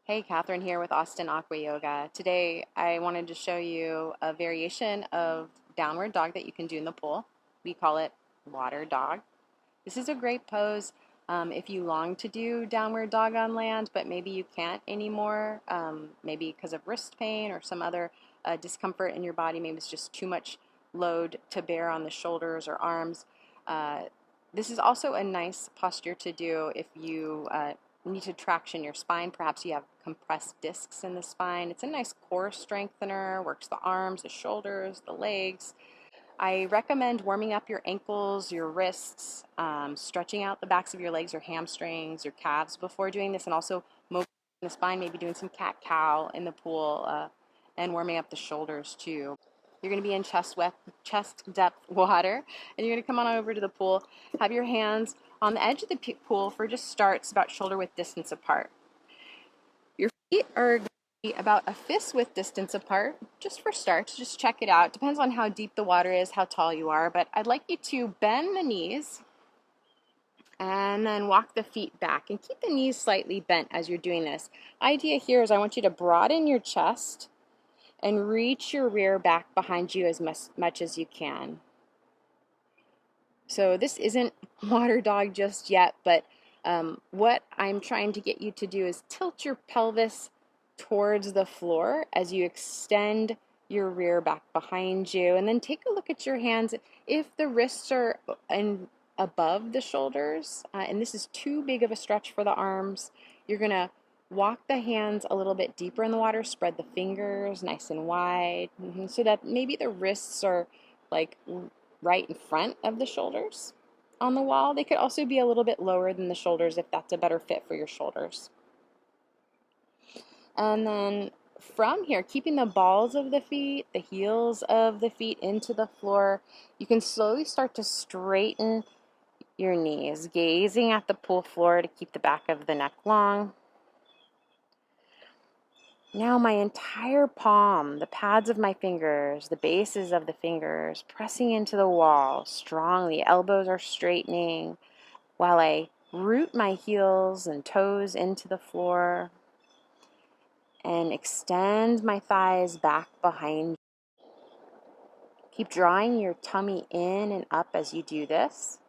Hey, Catherine here with Austin Aqua Yoga. Today I wanted to show you a variation of downward dog that you can do in the pool. We call it water dog. This is a great pose if you long to do downward dog on land, but maybe you can't anymore, maybe because of wrist pain or some other discomfort in your body. Maybe it's just too much load to bear on the shoulders or arms. This is also a nice posture to do if you need to traction your spine. Perhaps you have compressed discs in the spine. It's a nice core strengthener, works the arms, the shoulders, the legs. I recommend warming up your ankles, your wrists, stretching out the backs of your legs, your hamstrings, your calves before doing this, and also mobilizing the spine, maybe doing some cat-cow in the pool and warming up the shoulders too. You're going to be in chest depth water, and you're going to come on over to the pool. Have your hands on the edge of the pool for just starts about shoulder width distance apart. Your feet are going to be about a fist width distance apart, just for starts. Just check it out. Depends on how deep the water is, how tall you are, but I'd like you to bend the knees and then walk the feet back and keep the knees slightly bent as you're doing this. Idea here is I want you to broaden your chest and reach your rear back behind you as much as you can. So this isn't water dog just yet, but what I'm trying to get you to do is tilt your pelvis towards the floor as you extend your rear back behind you, and then take a look at your hands. If the wrists are above the shoulders, and this is too big of a stretch for the arms, you're going to walk the hands a little bit deeper in the water, spread the fingers nice and wide, so that maybe the wrists are like right in front of the shoulders on the wall. They could also be a little bit lower than the shoulders if that's a better fit for your shoulders. And then from here, keeping the balls of the feet, the heels of the feet into the floor, you can slowly start to straighten your knees, gazing at the pool floor to keep the back of the neck long. Now my entire palm, the pads of my fingers, the bases of the fingers, pressing into the wall strongly. Elbows are straightening while I root my heels and toes into the floor and extend my thighs back behind. Keep drawing your tummy in and up as you do this.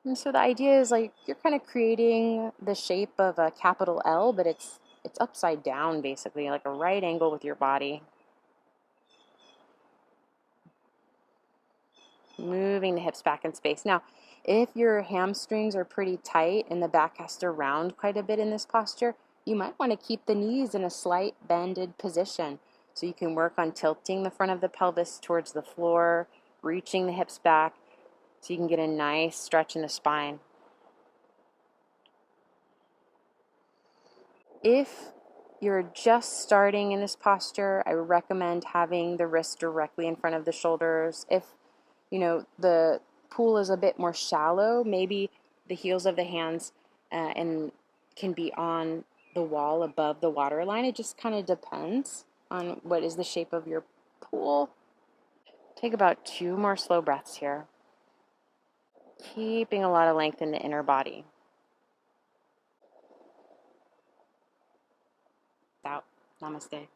And so the idea is like you're kind of creating the shape of a capital L, but it's upside down basically, like a right angle with your body. Moving the hips back in space. Now, if your hamstrings are pretty tight and the back has to round quite a bit in this posture, you might want to keep the knees in a slight bended position. So you can work on tilting the front of the pelvis towards the floor, reaching the hips back, so you can get a nice stretch in the spine. If you're just starting in this posture, I recommend having the wrists directly in front of the shoulders. If the pool is a bit more shallow, maybe the heels of the hands and can be on the wall above the water line. It just kind of depends on what is the shape of your pool. Take about 2 more slow breaths here, keeping a lot of length in the inner body. Out. Namaste.